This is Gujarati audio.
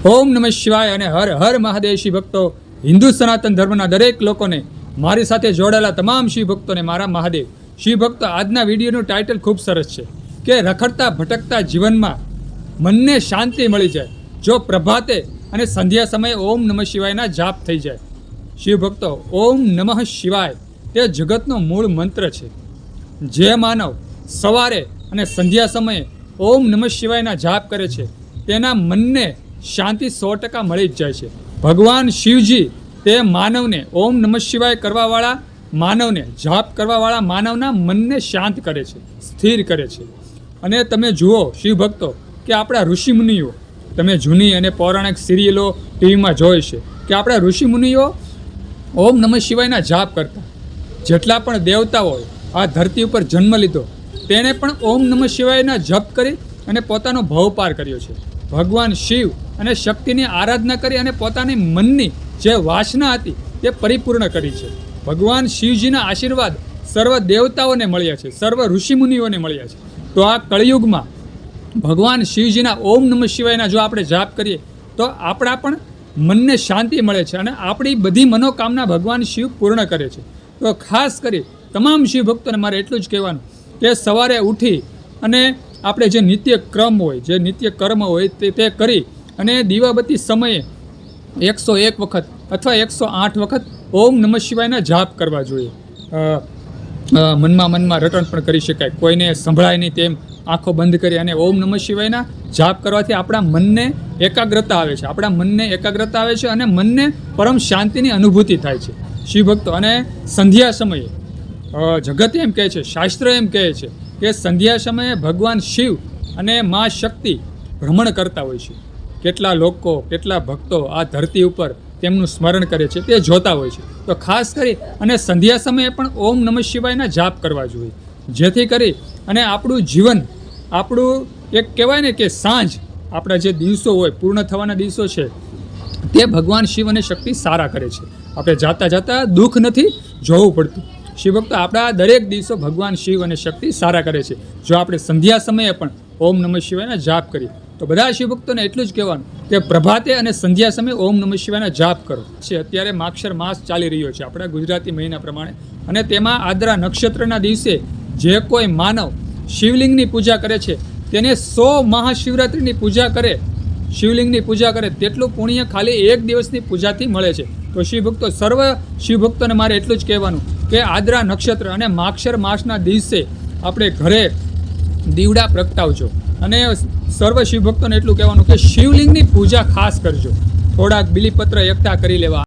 ઓમ નમઃ શિવાય અને હર હર મહાદેવ શિવ ભક્તો, હિન્દુ સનાતન ધર્મના દરેક લોકોને, મારી સાથે જોડાયેલા તમામ શિવ ભક્તોને મારા મહાદેવ. શિવ ભક્તો, આજના વિડીયોનું ટાઇટલ ખૂબ સરસ છે કે રખડતા ભટકતા જીવનમાં મનને શાંતિ મળી જાય જો પ્રભાતે અને સંધ્યા સમયે ઓમ નમઃ શિવાયના જાપ થઈ જાય. શિવ ભક્તો, ઓમ નમઃ શિવાય તે જગતનો મૂળ મંત્ર છે. જે માનવ સવારે અને સંધ્યા સમયે ઓમ નમઃ શિવાયના જાપ કરે છે તેના મનને શાંતિ 100% મળી જ જાય છે. ભગવાન શિવજી તે માનવને ઓમ નમઃ શિવાય કરવાવાળા માનવને, જાપ કરવાવાળા માનવના મનને શાંત કરે છે, સ્થિર કરે છે. અને તમે જુઓ શિવ ભક્તો કે આપણા ઋષિમુનિઓ, તમે જૂની અને પૌરાણિક સિરિયલો ટીવીમાં જોઈ છે કે આપણા ઋષિમુનિઓ ઓમ નમઃ શિવાયના જાપ કરતા. જેટલા પણ દેવતાઓએ આ ધરતી ઉપર જન્મ લીધો તેણે પણ ઓમ નમઃ શિવાયના જપ કરી અને પોતાનો ભવપાર કર્યો છે. ભગવાન શિવ અને શક્તિની આરાધના કરી અને પોતાની મનની જે વાસના હતી તે પરિપૂર્ણ કરી છે. ભગવાન શિવજીના આશીર્વાદ સર્વ દેવતાઓને મળ્યા છે, સર્વ ઋષિમુનિઓને મળ્યા છે. તો આ કળિયુગમાં ભગવાન શિવજીના ઓમ નમઃ શિવાયના જો આપણે જાપ કરીએ તો આપણા પણ મનને શાંતિ મળે છે અને આપણી બધી મનોકામના ભગવાન શિવ પૂર્ણ કરે છે. તો ખાસ કરી તમામ શિવ ભક્તોને મારે એટલું જ કહેવાનું કે સવારે ઉઠી અને આપણે જે નિત્ય ક્રમ હોય, જે નિત્ય કર્મ હોય તે કરી અને દીવાબત્તી સમયે 101 વખત અથવા 108 વખત ઓમ નમઃ શિવાયના જાપ કરવા જોઈએ. મનમાં રટણ પણ કરી શકાય, કોઈને સંભળાય નહીં તેમ આંખો બંધ કરી અને ઓમ નમઃ શિવાયના જાપ કરવાથી આપણા મનને એકાગ્રતા આવે છે, આપણા મનને એકાગ્રતા આવે છે અને મનને પરમ શાંતિની અનુભૂતિ થાય છે. શિવ ભક્તો, અને સંધ્યા સમયે જગત એમ કહે છે, શાસ્ત્ર એમ કહે છે કે સંધ્યા સમયે ભગવાન શિવ અને મા શક્તિ ભ્રમણ કરતા હોય છે. કેટલા લોકો, કેટલા ભક્તો આ ધરતી ઉપર તેમનું સ્મરણ કરે છે, તે જોતા હોય છે. તો ખાસ કરી અને સંધ્યા સમયે પણ ઓમ નમઃ શિવાયના જાપ કરવા જોઈએ, જેથી કરી અને આપણું જીવન, આપણું એક કહેવાય ને કે સાંજ, આપણા જે દિવસો હોય, પૂર્ણ થવાના દિવસો છે તે ભગવાન શિવ અને શક્તિ સારા કરે છે. આપણે જાતા જાતા દુઃખ નથી જોવું પડતું. શિવ ભક્તો, આપણા દરેક દિવસો ભગવાન શિવ અને શક્તિ સારા કરે છે જો આપણે સંધ્યા સમયે પણ ઓમ નમઃ શિવાયના જાપ કરીએ. તો બધા શિવ ભક્તોને એટલું જ કહેવાનું કે પ્રભાતે અને સંધ્યા સમયે ઓમ નમઃ શિવાયના જાપ કરો. અત્યારે માગશર માસ ચાલી રહ્યો છે આપણા ગુજરાતી મહિના પ્રમાણે, અને તેમાં આદ્રા નક્ષત્રના દિવસે જે કોઈ માનવ શિવલિંગની પૂજા કરે છે તેને 100 મહાશિવરાત્રિની પૂજા કરે, શિવલિંગની પૂજા કરે તેટલું પુણ્ય ખાલી એક દિવસની પૂજાથી મળે છે. તો શિવ ભક્તો, સર્વ શિવ ભક્તોને મારે એટલું જ કહેવાનું કે આદ્રા નક્ષત્ર અને માગશર માસના દિવસે આપણે ઘરે દીવડા પ્રગટાવજો અને સર્વ શિવ ભક્તોને એટલું કહેવાનું કે શિવલિંગની પૂજા ખાસ કરજો. થોડાક બીલીપત્ર એકઠા કરી લેવા.